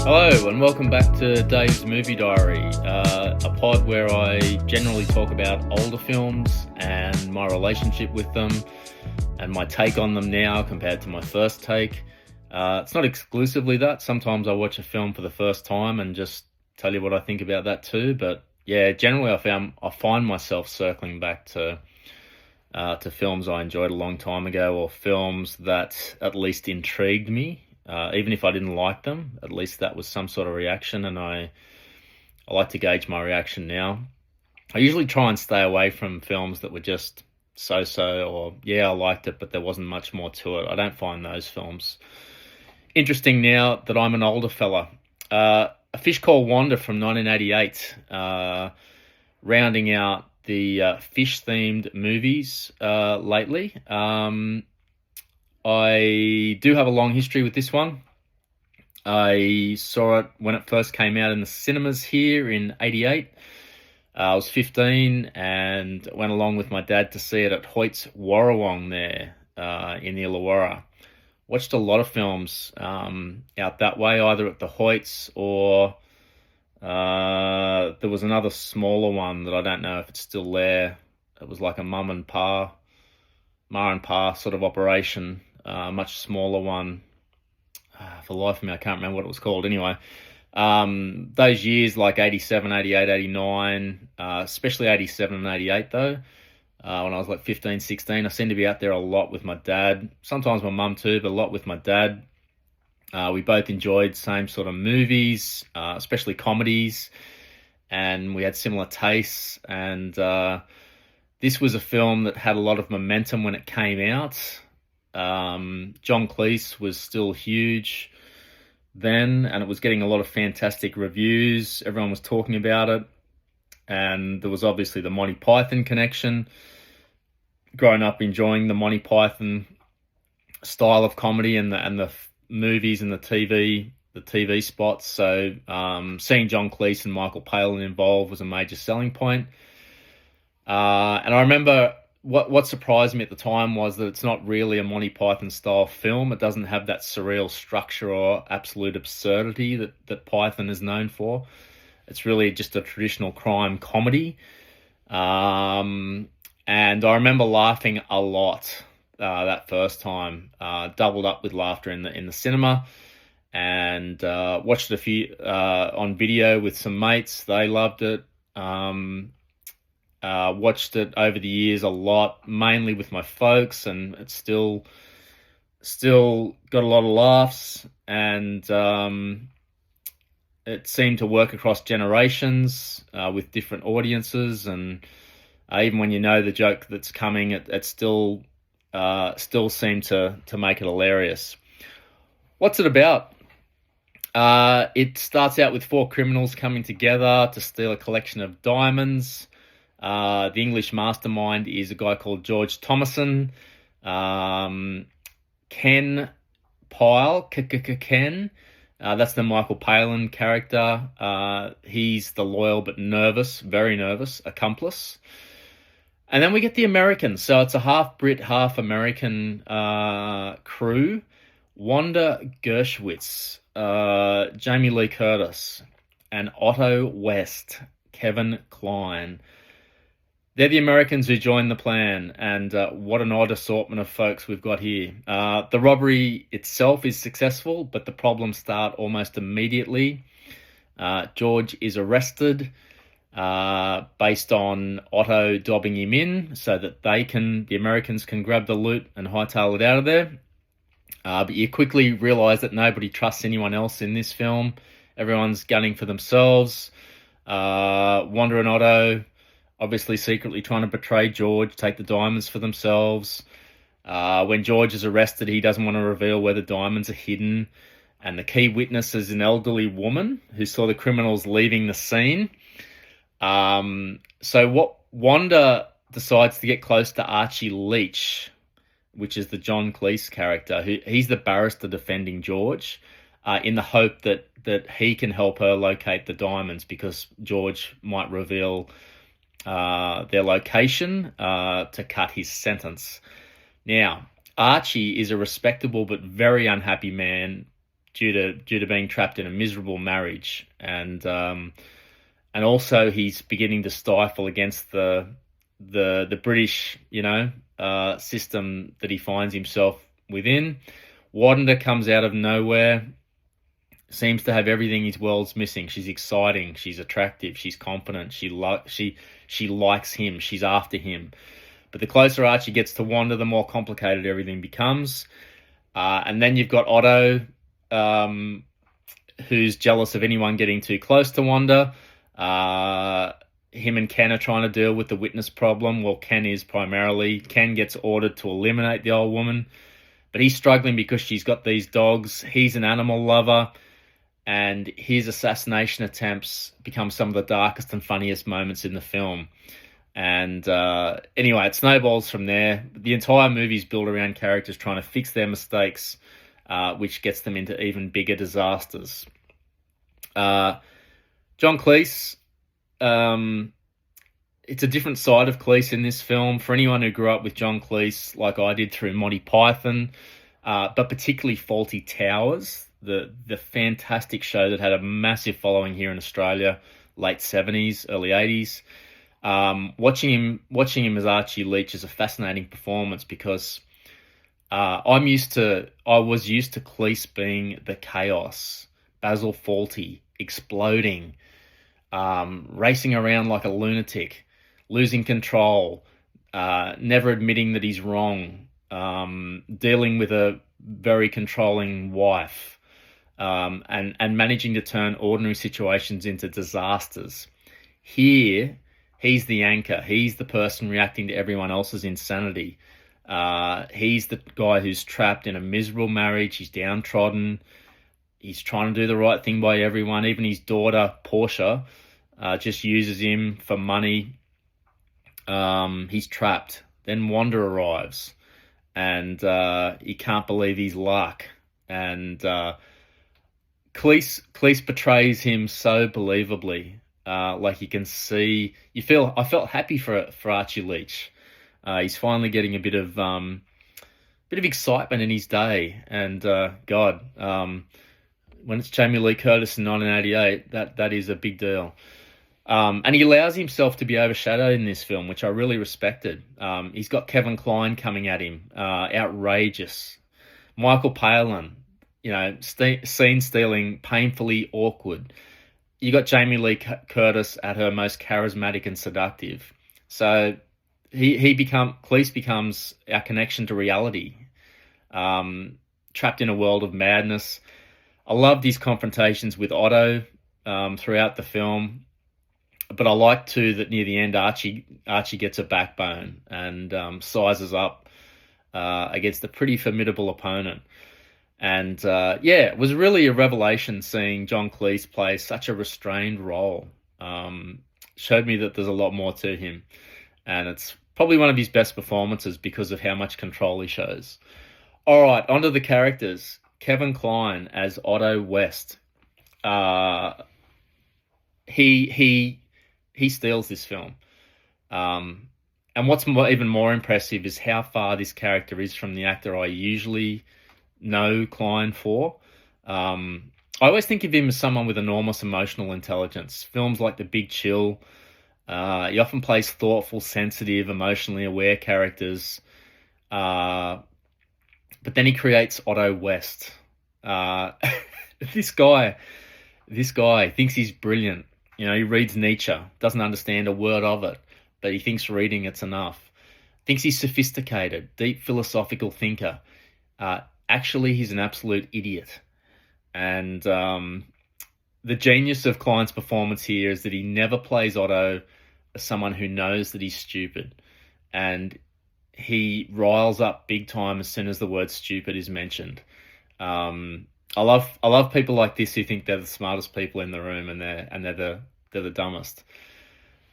Hello, and welcome back to Dave's Movie Diary, a pod where I generally talk about older films and my relationship with them and my take on them now compared to my first take. It's not exclusively that. Sometimes I watch a film for the first time and just tell you what I think about that too. But yeah, generally I find myself circling back to films I enjoyed a long time ago, or films that at least intrigued me. Even if I didn't like them, at least that was some sort of reaction, and I like to gauge my reaction now. I usually try and stay away from films that were just so-so, or yeah, I liked it, but there wasn't much more to it. I don't find those films interesting now that I'm an older fella. A Fish Called Wanda from 1988, rounding out the fish-themed movies lately. I do have a long history with this one. I saw it when it first came out in the cinemas here in '88. I was 15 and went along with my dad to see it at Hoyt's Warrawong there in the Illawarra. Watched a lot of films out that way, either at the Hoyts or there was another smaller one that I don't know if it's still there. It was like a ma and pa sort of operation. Much smaller one. For the life of me, I can't remember what it was called. Anyway, those years like 87, 88, 89, especially 87 and 88 though, when I was like 15, 16, I seemed to be out there a lot with my dad. Sometimes my mum too, but a lot with my dad. We both enjoyed same sort of movies, especially comedies, and we had similar tastes. And this was a film that had a lot of momentum when it came out. John Cleese was still huge then, and it was getting a lot of fantastic reviews. Everyone was talking about it, and there was obviously the Monty Python connection. Growing up enjoying the Monty Python style of comedy and the movies and the TV spots. So seeing John Cleese and Michael Palin involved was a major selling point. And I remember what surprised me at the time was that it's not really a Monty Python style film. It doesn't have that surreal structure or absolute absurdity that Python is known for. It's really just a traditional crime comedy. And I remember laughing a lot that first time. Doubled up with laughter in the cinema, and watched it a few on video with some mates. They loved it. Watched it over the years a lot, mainly with my folks, and it's still got a lot of laughs, and it seemed to work across generations with different audiences, and even when you know the joke that's coming, it still seemed to make it hilarious. What's it about? It starts out with four criminals coming together to steal a collection of diamonds. The English mastermind is a guy called George Thomason. Ken Pyle, Ken. That's the Michael Palin character. He's the loyal but very nervous accomplice. And then we get the Americans. So it's a half Brit, half American crew. Wanda Gershwitz, Jamie Lee Curtis, and Otto West, Kevin Kline. They're the Americans who joined the plan, and what an odd assortment of folks we've got here. The robbery itself is successful, but the problems start almost immediately. George is arrested based on Otto dobbing him in so that the Americans can grab the loot and hightail it out of there. But you quickly realise that nobody trusts anyone else in this film. Everyone's gunning for themselves. Wanda and Otto obviously secretly trying to betray George, take the diamonds for themselves. When George is arrested, he doesn't want to reveal where the diamonds are hidden. And the key witness is an elderly woman who saw the criminals leaving the scene. So what Wanda decides to get close to Archie Leach, which is the John Cleese character. He's the barrister defending George, in the hope that he can help her locate the diamonds, because George might reveal their location to cut his sentence. Now, Archie is a respectable but very unhappy man due to being trapped in a miserable marriage, and also he's beginning to stifle against the British, system that he finds himself within. Wanda comes out of nowhere, seems to have everything his world's missing. She's exciting, she's attractive, she's confident, she likes him, she's after him. But the closer Archie gets to Wanda, the more complicated everything becomes. And then you've got Otto, who's jealous of anyone getting too close to Wanda. Him and Ken are trying to deal with the witness problem. Well, Ken gets ordered to eliminate the old woman, but he's struggling because she's got these dogs. He's an animal lover, and his assassination attempts become some of the darkest and funniest moments in the film. And anyway, it snowballs from there. The entire movie is built around characters trying to fix their mistakes, which gets them into even bigger disasters. John Cleese, it's a different side of Cleese in this film. For anyone who grew up with John Cleese, like I did through Monty Python, but particularly Fawlty Towers, the fantastic show that had a massive following here in Australia, late 70s, early 80s. Watching him as Archie Leach is a fascinating performance because I was used to Cleese being the chaos, Basil Fawlty exploding, racing around like a lunatic, losing control, never admitting that he's wrong, dealing with a very controlling wife, and managing to turn ordinary situations into disasters. Here, he's the anchor. He's the person reacting to everyone else's insanity. He's the guy who's trapped in a miserable marriage. He's downtrodden. He's trying to do the right thing by everyone. Even his daughter, Portia, just uses him for money. He's trapped. Then Wanda arrives, and he can't believe his luck. And Cleese portrays him so believably. Like you can see, I felt happy for Archie Leach. He's finally getting a bit of excitement in his day. And God, when it's Jamie Lee Curtis in 1988, that is a big deal. And he allows himself to be overshadowed in this film, which I really respected. He's got Kevin Kline coming at him, outrageous. Michael Palin, scene stealing, painfully awkward. You got Jamie Lee Curtis at her most charismatic and seductive. So Cleese becomes our connection to reality, trapped in a world of madness. I loved his confrontations with Otto throughout the film, but I like too that near the end Archie gets a backbone and sizes up against a pretty formidable opponent. And it was really a revelation seeing John Cleese play such a restrained role. Showed me that there's a lot more to him, and it's probably one of his best performances because of how much control he shows. All right, onto the characters. Kevin Kline as Otto West. He steals this film. And what's even more impressive is how far this character is from the actor I usually know Kline for. I always think of him as someone with enormous emotional intelligence. Films like The Big Chill, he often plays thoughtful, sensitive, emotionally aware characters. But then he creates Otto West. This guy thinks he's brilliant. He reads Nietzsche, doesn't understand a word of it, but he thinks reading it's enough. Thinks he's sophisticated, deep philosophical thinker. Actually, he's an absolute idiot. And the genius of Kline's performance here is that he never plays Otto as someone who knows that he's stupid. And he riles up big time as soon as the word stupid is mentioned. I love people like this who think they're the smartest people in the room and they're the dumbest.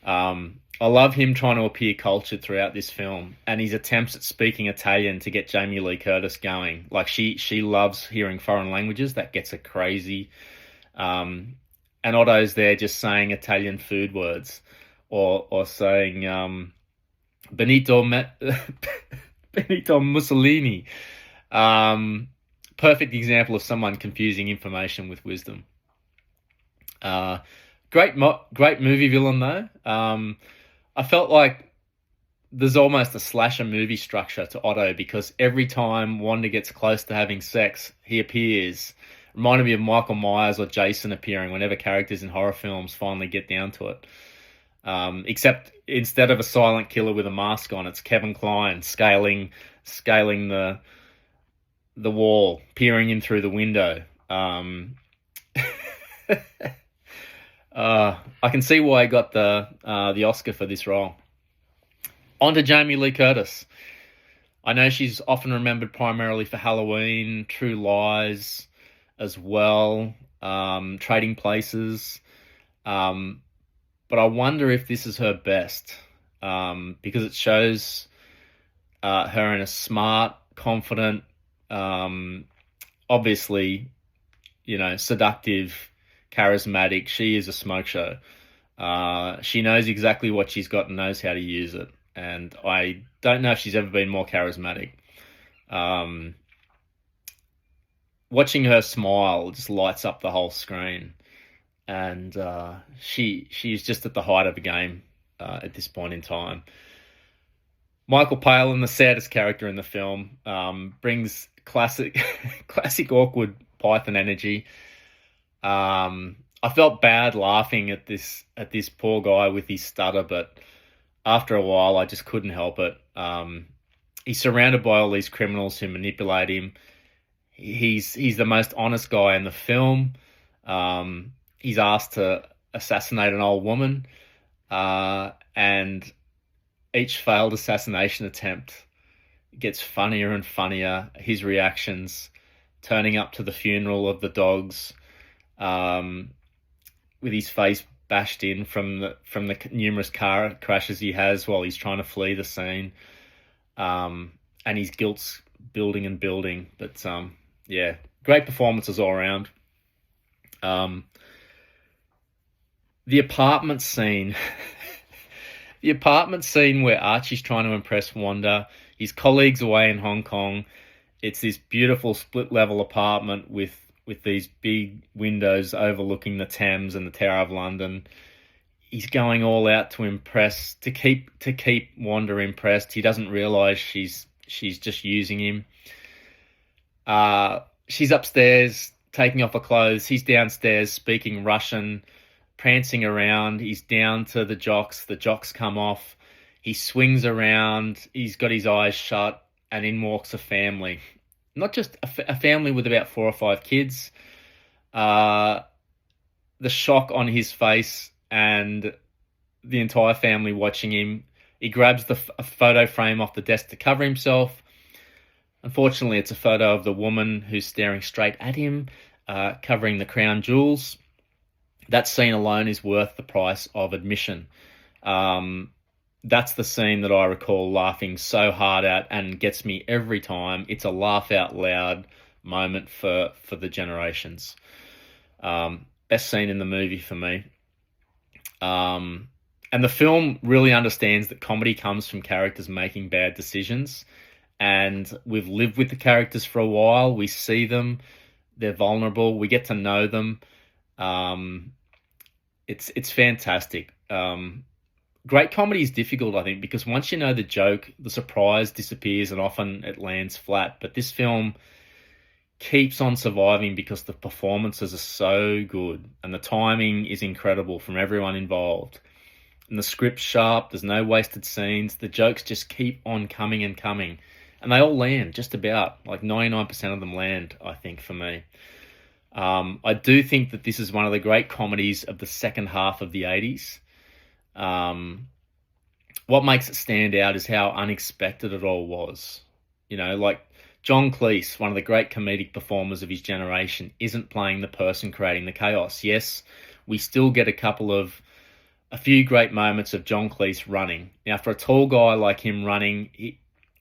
I love him trying to appear cultured throughout this film, and his attempts at speaking Italian to get Jamie Lee Curtis going. Like she loves hearing foreign languages. That gets her crazy. And Otto's there just saying Italian food words or saying Benito Mussolini. Perfect example of someone confusing information with wisdom. Great movie villain though. I felt like there's almost a slasher movie structure to Otto because every time Wanda gets close to having sex, he appears. Reminded me of Michael Myers or Jason appearing whenever characters in horror films finally get down to it. Except instead of a silent killer with a mask on, it's Kevin Kline scaling the wall, peering in through the window. I can see why I got the Oscar for this role. On to Jamie Lee Curtis. I know she's often remembered primarily for Halloween, True Lies, as well, Trading Places. But I wonder if this is her best, because it shows her in a smart, confident, obviously, seductive, charismatic. She is a smoke show. She knows exactly what she's got and knows how to use it. And I don't know if she's ever been more charismatic. Watching her smile just lights up the whole screen. And she's just at the height of the game at this point in time. Michael Palin, the saddest character in the film, brings classic awkward Python energy. I felt bad laughing at this poor guy with his stutter, but after a while, I just couldn't help it. He's surrounded by all these criminals who manipulate him. He's the most honest guy in the film. He's asked to assassinate an old woman, and each failed assassination attempt gets funnier and funnier. His reactions, turning up to the funeral of the dogs, with his face bashed in from the numerous car crashes he has while he's trying to flee the scene, and his guilt's building and building. But yeah, great performances all around. The apartment scene. The apartment scene where Archie's trying to impress Wanda, his colleagues away in Hong Kong. It's this beautiful split-level apartment with these big windows overlooking the Thames and the Tower of London. He's going all out to impress, to keep Wanda impressed. He doesn't realise she's just using him. She's upstairs taking off her clothes. He's downstairs speaking Russian, prancing around. He's down to the jocks. The jocks come off. He swings around. He's got his eyes shut, and in walks a family. Not just a family with about 4 or 5 kids. The shock on his face and the entire family watching him. He grabs a photo frame off the desk to cover himself. Unfortunately, it's a photo of the woman who's staring straight at him, covering the crown jewels. That scene alone is worth the price of admission. That's the scene that I recall laughing so hard at and gets me every time. It's a laugh out loud moment for the generations. Best scene in the movie for me. And the film really understands that comedy comes from characters making bad decisions. And we've lived with the characters for a while. We see them. They're vulnerable. We get to know them. It's fantastic. Great comedy is difficult, I think, because once you know the joke, the surprise disappears and often it lands flat. But this film keeps on surviving because the performances are so good and the timing is incredible from everyone involved. And the script's sharp. There's no wasted scenes. The jokes just keep on coming and coming. And they all land, just about. Like 99% of them land, I think, for me. I do think that this is one of the great comedies of the second half of the 80s. What makes it stand out is how unexpected it all was. Like John Cleese, one of the great comedic performers of his generation, isn't playing the person creating the chaos. Yes, we still get a few great moments of John Cleese running. Now, for a tall guy like him running,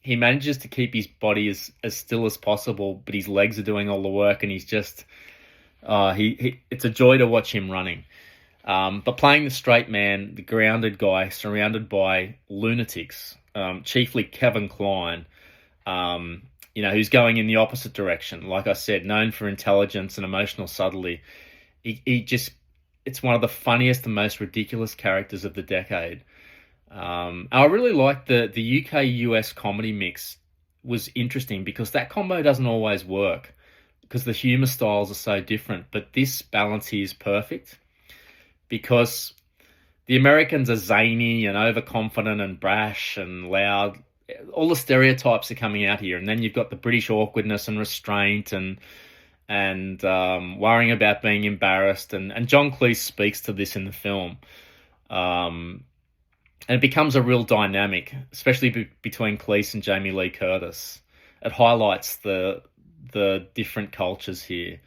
he manages to keep his body as still as possible, but his legs are doing all the work, and he's just it's a joy to watch him running. But playing the straight man, the grounded guy, surrounded by lunatics, chiefly Kevin Kline, who's going in the opposite direction. Like I said, known for intelligence and emotional subtlety. He just, it's one of the funniest and most ridiculous characters of the decade. I really like the UK US comedy mix was interesting because that combo doesn't always work because the humor styles are so different. But this balance here is perfect because the Americans are zany and overconfident and brash and loud. All the stereotypes are coming out here, and then you've got the British awkwardness and restraint and worrying about being embarrassed. And John Cleese speaks to this in the film. And it becomes a real dynamic, especially between Cleese and Jamie Lee Curtis. It highlights the different cultures here.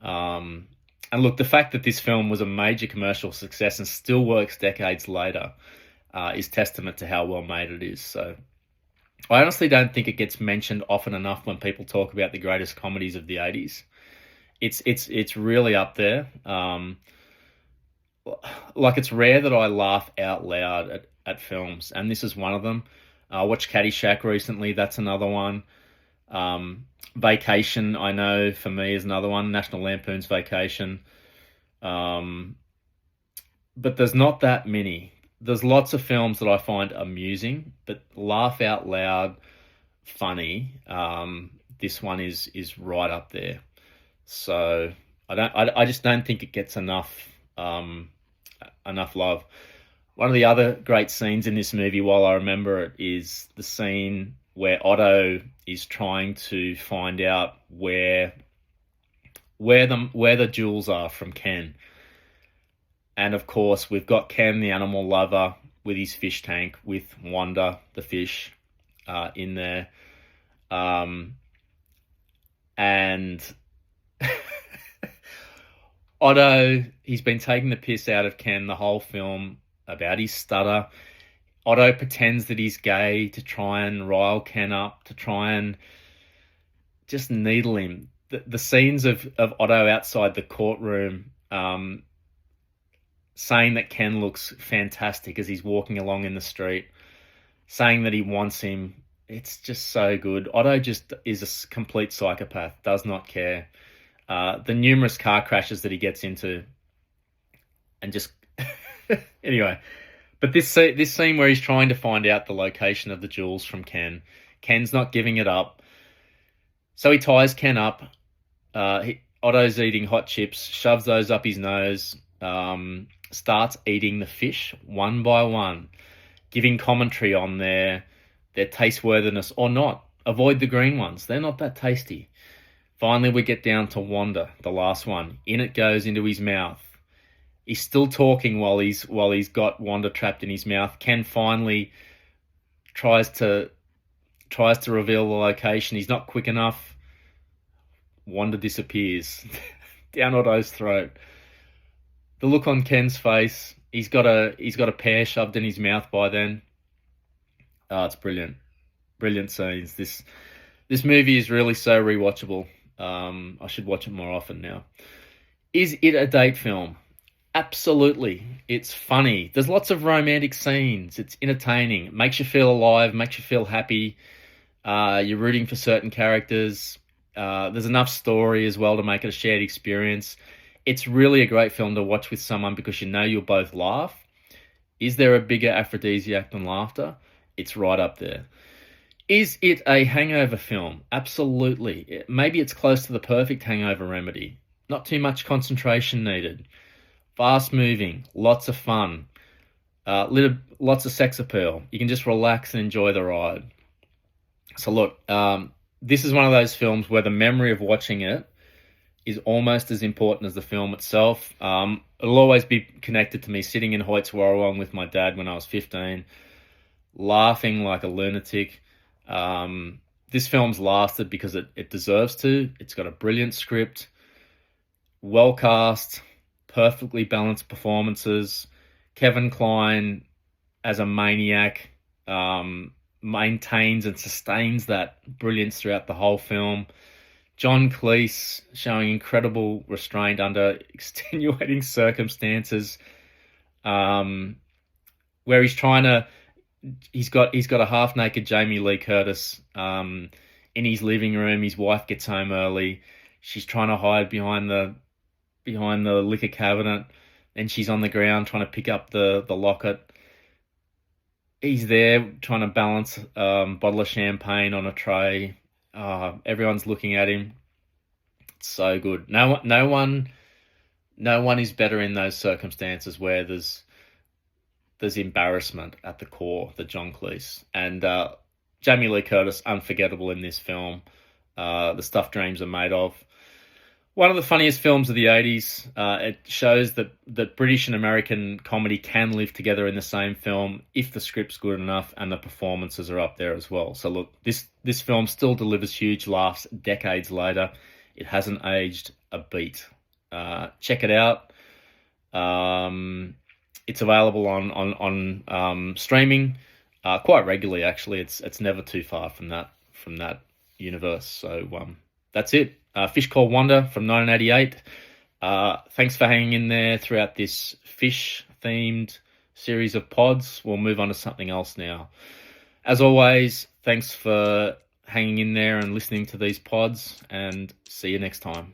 And look, the fact that this film was a major commercial success and still works decades later is testament to how well made it is. So I honestly don't think it gets mentioned often enough when people talk about the greatest comedies of the 80s. It's really up there. Like, it's rare that I laugh out loud at films, and this is one of them. I watched Caddyshack recently. That's another one. Vacation, I know, for me, is another one. National Lampoon's Vacation. But there's not that many. There's lots of films that I find amusing, but laugh out loud, funny. This one is right up there. So I just don't think it gets enough love. One of the other great scenes in this movie, while I remember it, is the scene where Otto is trying to find out where the jewels are from Ken. And of course, we've got Ken, the animal lover, with his fish tank, with Wanda, the fish, in there. And Otto, he's been taking the piss out of Ken the whole film about his stutter. Otto pretends that he's gay to try and rile Ken up, to try and just needle him. The scenes of Otto outside the courtroom, saying that Ken looks fantastic as he's walking along in the street, saying that he wants him. It's just so good. Otto just is a complete psychopath, does not care. The numerous car crashes that he gets into, and just anyway. But this scene where he's trying to find out the location of the jewels from Ken, Ken's not giving it up, so he ties Ken up. Otto's eating hot chips, shoves those up his nose, starts eating the fish one by one, giving commentary on their tasteworthiness or not. Avoid the green ones; they're not that tasty. Finally, we get down to Wanda, the last one. In it goes into his mouth. He's still talking while he's got Wanda trapped in his mouth. Ken finally tries to reveal the location. He's not quick enough. Wanda disappears down Otto's throat. The look on Ken's face. He's got a pear shoved in his mouth by then. Oh, it's brilliant. Brilliant scenes. This movie is really so rewatchable. I should watch it more often now. Is it a date film? Absolutely. It's funny. There's lots of romantic scenes. It's entertaining. It makes you feel alive, makes you feel happy. You're rooting for certain characters. There's enough story as well to make it a shared experience. It's really a great film to watch with someone because you know you'll both laugh. Is there a bigger aphrodisiac than laughter? It's right up there. Is it a hangover film? Absolutely. Maybe it's close to the perfect hangover remedy. Not too much concentration needed. Fast moving, lots of fun, lots of sex appeal. You can just relax and enjoy the ride. So look, this is one of those films where the memory of watching it is almost as important as the film itself. It'll always be connected to me sitting in Hoyts Warrawong with my dad when I was 15, laughing like a lunatic. This film's lasted because it deserves to. It's got a brilliant script, well cast, perfectly balanced performances. Kevin Kline as a maniac maintains and sustains that brilliance throughout the whole film. John Cleese showing incredible restraint under extenuating circumstances, where he's got a half-naked Jamie Lee Curtis in his living room. His wife gets home early. She's trying to hide behind the liquor cabinet, and she's on the ground trying to pick up the locket. He's there trying to balance bottle of champagne on a tray. Everyone's looking at him. It's so good. No one is better in those circumstances where there's embarrassment at the core than John Cleese. And Jamie Lee Curtis, unforgettable in this film. The Stuff Dreams Are Made Of. One of the funniest films of the 80s. It shows that British and American comedy can live together in the same film if the script's good enough and the performances are up there as well. So look, this film still delivers huge laughs decades later. It hasn't aged a beat. Check it out. It's available on streaming quite regularly. Actually, it's never too far from that universe. So that's it. Fish Called Wanda from 1988. Thanks for hanging in there throughout this fish-themed series of pods. We'll move on to something else now. As always, thanks for hanging in there and listening to these pods, and see you next time.